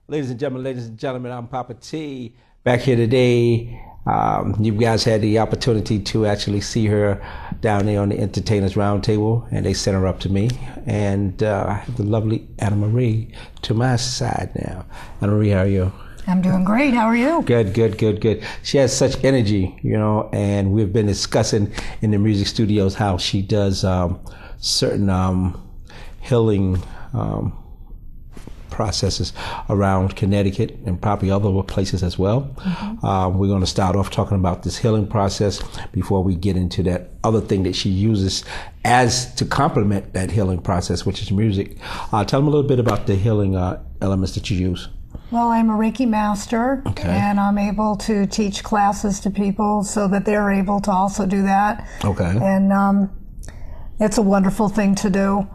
Ladies and gentlemen, I'm Papa T. Back here today. You guys had the opportunity to actually see her down there on the Entertainers Roundtable, and they sent her up to me. And I have the lovely Anna Marie to my side now. Anna Marie, how are you? I'm doing great. How are you? Good. She has such energy, and we've been discussing in the music studios how she does certain healing processes around Connecticut and probably other places as well. Mm-hmm. We're going to start off talking about this healing process before we get into that other thing that she uses as to complement that healing process, which is music. Tell them a little bit about the healing elements that you use. Well, I'm a Reiki master, and I'm able to teach classes to people so that they're able to also do that. Okay. And it's a wonderful thing to do.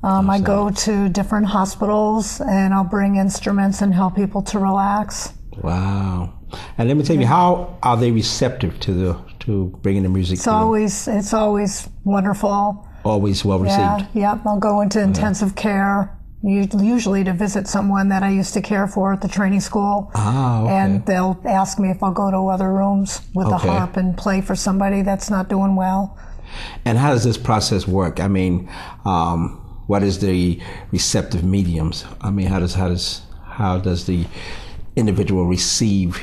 I go to different hospitals and I'll bring instruments and help people to relax. Wow. And let me tell you, how are they receptive to bringing the music? It's always wonderful. Always well received. Yeah. I'll go into intensive care, usually to visit someone that I used to care for at the training school. And they'll ask me if I'll go to other rooms with the harp and play for somebody that's not doing well. And how does this process work? I mean, what is the receptive mediums? I mean, how does the individual receive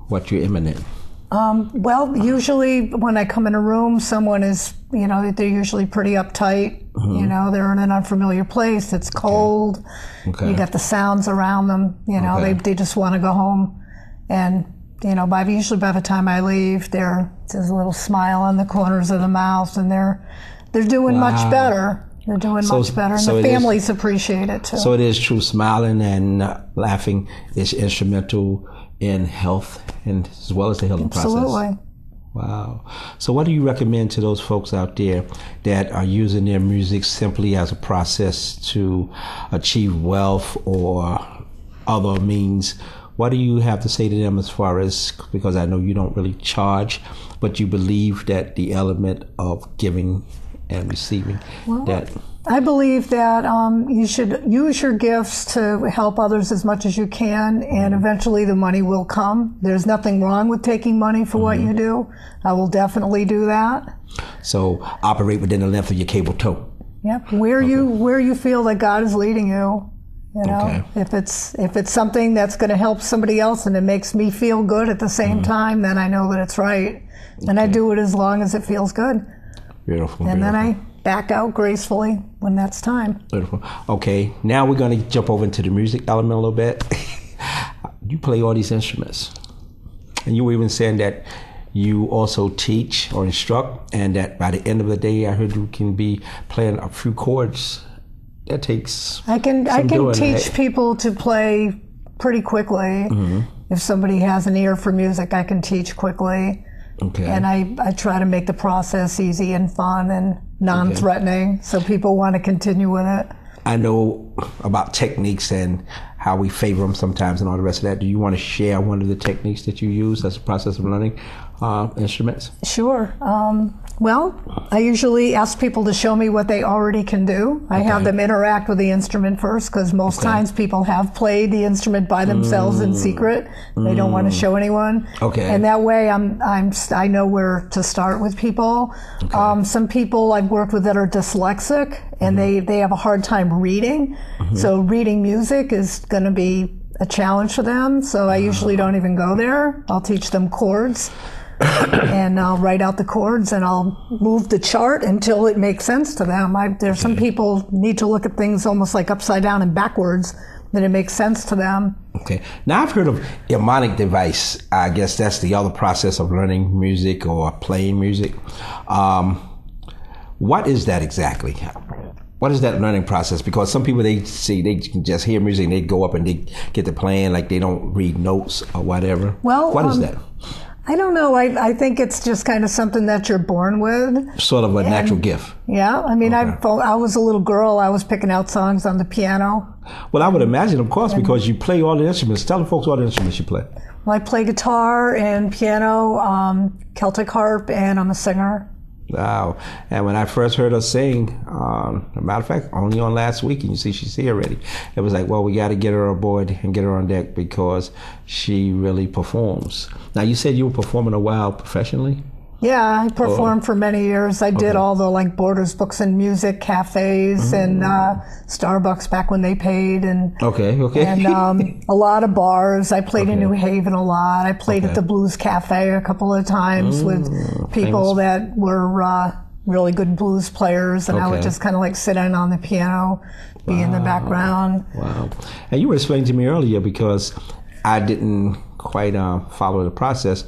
what you're emanating? Well, usually when I come in a room, someone is, they're usually pretty uptight. Mm-hmm. They're in an unfamiliar place. It's cold. Okay. You got the sounds around them. They just want to go home. And, usually by the time I leave, there's a little smile on the corners of the mouth, and they're doing much better. They're doing much better, and the families appreciate it too. So it is true. Smiling and laughing is instrumental in health and as well as the healing process. Absolutely. Wow. So what do you recommend to those folks out there that are using their music simply as a process to achieve wealth or other means? What do you have to say to them as far as, because I know you don't really charge, but you believe that the element of giving and receiving I believe that you should use your gifts to help others as much as you can, and eventually the money will come. There's nothing wrong with taking money for what you do. I will definitely do that. So operate within the length of your cable toe. Yep. Where you feel that God is leading you. If it's something that's going to help somebody else and it makes me feel good at the same time, then I know that it's right. And I do it as long as it feels good. Beautiful. And then I back out gracefully when that's time. Beautiful. Okay, now we're going to jump over into the music element a little bit. You play all these instruments. And you were even saying that you also teach or instruct, and that by the end of the day, I heard you can be playing a few chords. That takes I can teach people to play pretty quickly. Mm-hmm. If somebody has an ear for music, I can teach quickly. Okay. And I try to make the process easy and fun and non-threatening, so people want to continue with it. I know about techniques and how we favor them sometimes and all the rest of that. Do you want to share one of the techniques that you use as a process of learning instruments? Sure. Well, I usually ask people to show me what they already can do. I have them interact with the instrument first, because most times people have played the instrument by themselves in secret. They don't want to show anyone. Okay. And that way I know where to start with people. Okay. Some people I've worked with that are dyslexic, and they have a hard time reading. So reading music is going to be a challenge for them. So I usually don't even go there. I'll teach them chords. And I'll write out the chords, and I'll move the chart until it makes sense to them. There's some people need to look at things almost like upside down and backwards, that it makes sense to them. Okay. Now I've heard of a mnemonic device. I guess that's the other process of learning music or playing music. What is that exactly? What is that learning process? Because some people, they can just hear music and they go up and they get to playing like they don't read notes or whatever. Well, what is that? I don't know. I think it's just kind of something that you're born with. Sort of a natural gift. Yeah. I mean, I was a little girl. I was picking out songs on the piano. Well, I would imagine, of course, because you play all the instruments. Tell the folks all the instruments you play. Well, I play guitar and piano, Celtic harp, and I'm a singer. Wow. And when I first heard her sing, as a matter of fact, only on last week, and you see she's here already, it was like, well, we got to get her aboard and get her on deck because she really performs. Now, you said you were performing a while professionally? Yeah, I performed for many years. I did all the like Borders Books and Music cafes and Starbucks back when they paid, and and a lot of bars. I played in New Haven a lot. I played at the Blues Cafe a couple of times with people that were really good blues players, and I would just kind of like sit in on the piano, be in the background. Wow. And you were explaining to me earlier, because I didn't quite follow the process,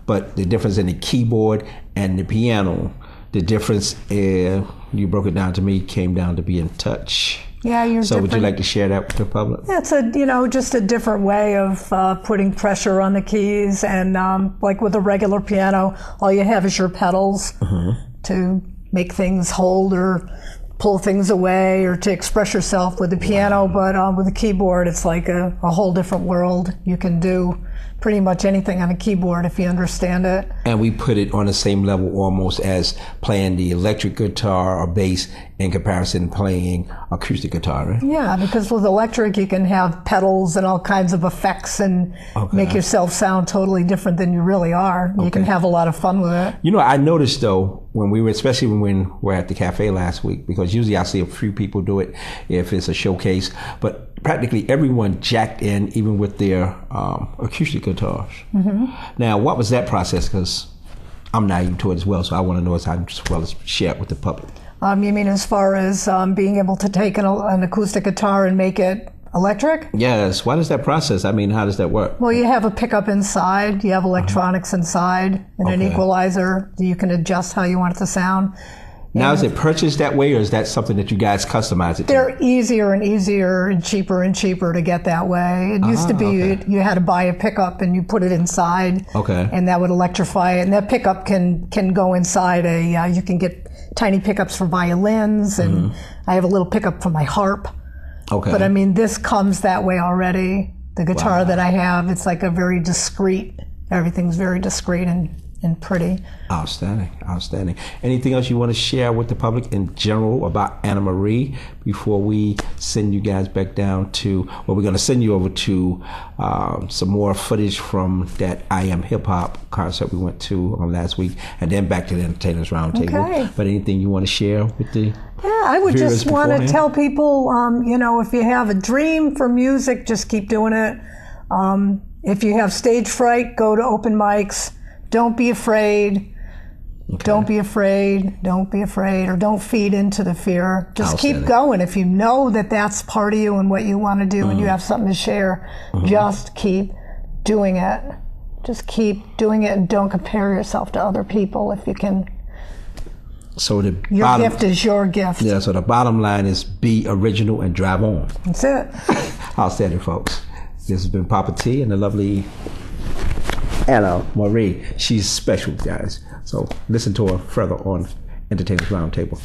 but the difference in the keyboard and the piano, the difference, you broke it down to me, came down to being touch. Yeah, you're So different. would you like to share that with the public? Yeah, it's just a different way of putting pressure on the keys, and like with a regular piano, all you have is your pedals to make things hold or pull things away or to express yourself with the piano. But with the keyboard, it's like a whole different world. You can do pretty much anything on a keyboard if you understand it. And we put it on the same level almost as playing the electric guitar or bass in comparison to playing acoustic guitar, right? Yeah, because with electric you can have pedals and all kinds of effects and make yourself sound totally different than you really are. You can have a lot of fun with it. You know, I noticed though, especially when we were at the cafe last week, because usually I see a few people do it if it's a showcase, but practically everyone jacked in, even with their acoustic guitars. Now, what was that process? Because I'm naive to it as well, so I want to know as well as share it with the public. You mean as far as being able to take an acoustic guitar and make it electric? Yes. What is that process? I mean, how does that work? Well, you have a pickup inside, you have electronics inside, and an equalizer. You can adjust how you want it to sound. Now, is it purchased that way, or is that something that you guys customize it to? They're easier and easier and cheaper to get that way. It used to be you had to buy a pickup and you put it inside, and that would electrify it. And that pickup can go inside you can get tiny pickups for violins, and I have a little pickup for my harp. But I mean, this comes that way already. The guitar that I have, it's like a very discreet, everything's very discreet and pretty. Outstanding. Anything else you want to share with the public in general about Anna Marie before we send you guys back down to, well, we're going to send you over to some more footage from that I Am Hip Hop concert we went to on last week, and then back to the Entertainers Roundtable. But anything you want to share with the I would just want to tell people, if you have a dream for music, just keep doing it. If you have stage fright, go to open mics. Don't be afraid. Don't be afraid. Don't be afraid, or don't feed into the fear. Just keep going. If you know that that's part of you and what you want to do, and you have something to share, just keep doing it. Just keep doing it, and don't compare yourself to other people if you can. So your gift is your gift. Yeah, so the bottom line is be original and drive on. That's it. Outstanding, folks. This has been Papa T and the lovely Anna Marie. She's special, guys. So listen to her further on Entertainers Roundtable.